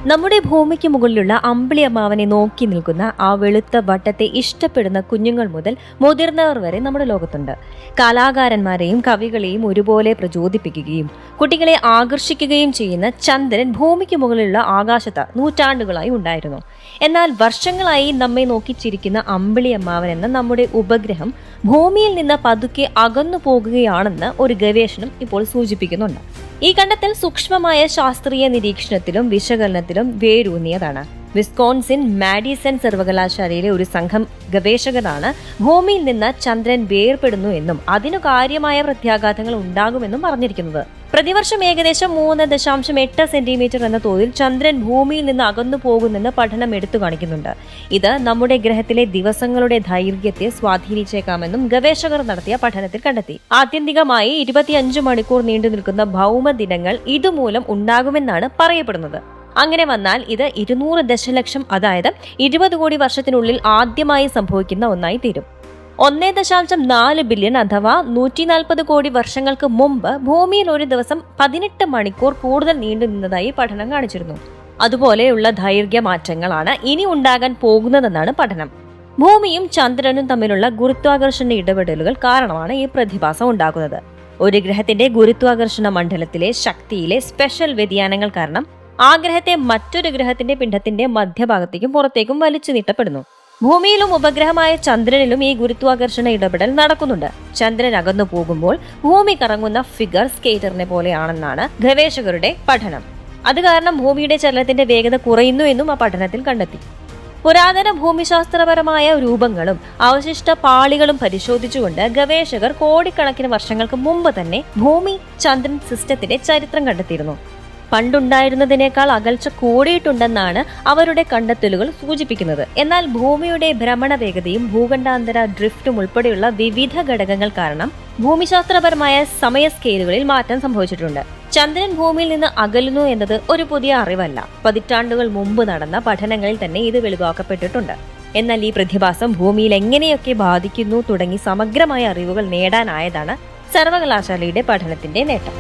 നമ്മുടെ ഭൂമിക്ക് മുകളിലുള്ള അമ്പിളി അമ്മാവനെ നോക്കി നിൽക്കുന്ന ആ വെളുത്ത വട്ടത്തെ ഇഷ്ടപ്പെടുന്ന കുഞ്ഞുങ്ങൾ മുതൽ മുതിർന്നവർ വരെ നമ്മുടെ ലോകത്തുണ്ട്. കലാകാരന്മാരെയും കവികളെയും ഒരുപോലെ പ്രചോദിപ്പിക്കുകയും കുട്ടികളെ ആകർഷിക്കുകയും ചെയ്യുന്ന ചന്ദ്രൻ ഭൂമിക്ക് മുകളിലുള്ള ആകാശത്ത് നൂറ്റാണ്ടുകളായി ഉണ്ടായിരുന്നു. എന്നാൽ വർഷങ്ങളായി നമ്മെ നോക്കി ചിരിക്കുന്ന അമ്പിളി അമ്മാവൻ എന്ന നമ്മുടെ ഉപഗ്രഹം ഭൂമിയിൽ നിന്ന് പതുക്കെ അകന്നു പോകുകയാണെന്ന് ഒരു ഗവേഷണം ഇപ്പോൾ സൂചിപ്പിക്കുന്നുണ്ട്. ഈ കണ്ടെത്തൽ സൂക്ഷ്മമായ ശാസ്ത്രീയ നിരീക്ഷണത്തിലും വിശകലനത്തിലും വേരൂന്നിയതാണ്. വിസ്കോൺസിൻ മാഡിസൺ സർവകലാശാലയിലെ ഒരു സംഘം ഗവേഷകരാണ് ഭൂമിയിൽ നിന്ന് ചന്ദ്രൻ വേർപെടുന്നു എന്നും അതിനു കാര്യമായ പ്രത്യാഘാതങ്ങൾ ഉണ്ടാകുമെന്നും പറഞ്ഞിരിക്കുന്നത്. പ്രതിവർഷം ഏകദേശം 3.8 സെന്റിമീറ്റർ എന്ന തോതിൽ ചന്ദ്രൻ ഭൂമിയിൽ നിന്ന് അകന്നു പോകുമെന്ന് പഠനം എടുത്തു കാണിക്കുന്നുണ്ട്. ഇത് നമ്മുടെ ഗ്രഹത്തിലെ ദിവസങ്ങളുടെ ദൈർഘ്യത്തെ സ്വാധീനിച്ചേക്കാമെന്നും ഗവേഷകർ നടത്തിയ പഠനത്തിൽ കണ്ടെത്തി. ആത്യന്തികമായി 25 മണിക്കൂർ നീണ്ടു നിൽക്കുന്ന ഭൗമദിനങ്ങൾ ഇതുമൂലം ഉണ്ടാകുമെന്നാണ് പറയപ്പെടുന്നത്. അങ്ങനെ വന്നാൽ ഇത് 200 ദശലക്ഷം, അതായത് 20 കോടി വർഷത്തിനുള്ളിൽ ആദ്യമായി സംഭവിക്കുന്ന ഒന്നായി തീരും. 1.4 ബില്യൺ അഥവാ 140 കോടി വർഷങ്ങൾക്ക് മുമ്പ് ഭൂമിയിൽ ഒരു ദിവസം 18 മണിക്കൂർ കൂടുതൽ നീണ്ടു നിന്നതായി പഠനം കാണിച്ചിരുന്നു. അതുപോലെയുള്ള ദൈർഘ്യ മാറ്റങ്ങളാണ് ഇനി ഉണ്ടാകാൻ പോകുന്നതെന്നാണ് പഠനം. ഭൂമിയും ചന്ദ്രനും തമ്മിലുള്ള ഗുരുത്വാകർഷണ ഇടപെടലുകൾ കാരണമാണ് ഈ പ്രതിഭാസം ഉണ്ടാകുന്നത്. ഒരു ഗ്രഹത്തിന്റെ ഗുരുത്വാകർഷണ മണ്ഡലത്തിലെ ശക്തിയിലെ സ്പെഷ്യൽ വ്യതിയാനങ്ങൾ കാരണം ആ ഗ്രഹത്തെ മറ്റൊരു ഗ്രഹത്തിന്റെ പിണ്ഡത്തിന്റെ മധ്യഭാഗത്തേക്കും പുറത്തേക്കും വലിച്ചു നീട്ടപ്പെടുന്നു. ഭൂമിയിലും ഉപഗ്രഹമായ ചന്ദ്രനിലും ഈ ഗുരുത്വാകർഷണ ഇടപെടൽ നടക്കുന്നുണ്ട്. ചന്ദ്രൻ അകന്നു പോകുമ്പോൾ ഭൂമി കറങ്ങുന്ന ഫിഗർ സ്കേറ്ററിനെ പോലെയാണെന്നാണ് ഗവേഷകരുടെ പഠനം. അത് കാരണം ഭൂമിയുടെ ചലനത്തിന്റെ വേഗത കുറയുന്നു എന്നും ആ പഠനത്തിൽ കണ്ടെത്തി. പുരാതന ഭൂമിശാസ്ത്രപരമായ രൂപങ്ങളും അവശിഷ്ട പാളികളും പരിശോധിച്ചുകൊണ്ട് ഗവേഷകർ കോടിക്കണക്കിന് വർഷങ്ങൾക്ക് മുമ്പ് തന്നെ ഭൂമി ചന്ദ്രൻ സിസ്റ്റത്തിന്റെ ചരിത്രം കണ്ടെത്തിയിരുന്നു. പണ്ടുണ്ടായിരുന്നതിനേക്കാൾ അകൽച്ച കൂടിയിട്ടുണ്ടെന്നാണ് അവരുടെ കണ്ടെത്തലുകൾ സൂചിപ്പിക്കുന്നത്. എന്നാൽ ഭൂമിയുടെ ഭ്രമണ വേഗതയും ഭൂഖണ്ഡാന്തര ഡ്രിഫ്റ്റും ഉൾപ്പെടെയുള്ള വിവിധ ഘടകങ്ങൾ കാരണം ഭൂമിശാസ്ത്രപരമായ സമയ സ്കെയിലുകളിൽ മാറ്റം സംഭവിച്ചിട്ടുണ്ട്. ചന്ദ്രൻ ഭൂമിയിൽ നിന്ന് അകലുന്നു എന്നത് ഒരു പുതിയ അറിവല്ല. പതിറ്റാണ്ടുകൾ മുമ്പ് നടന്ന പഠനങ്ങളിൽ തന്നെ ഇത് വെളിവാക്കപ്പെട്ടിട്ടുണ്ട്. എന്നാൽ ഈ പ്രതിഭാസം ഭൂമിയിൽ എങ്ങനെയൊക്കെ ബാധിക്കുന്നു തുടങ്ങി സമഗ്രമായ അറിവുകൾ നേടാനായതാണ് സർവകലാശാലയുടെ പഠനത്തിന്റെ നേട്ടം.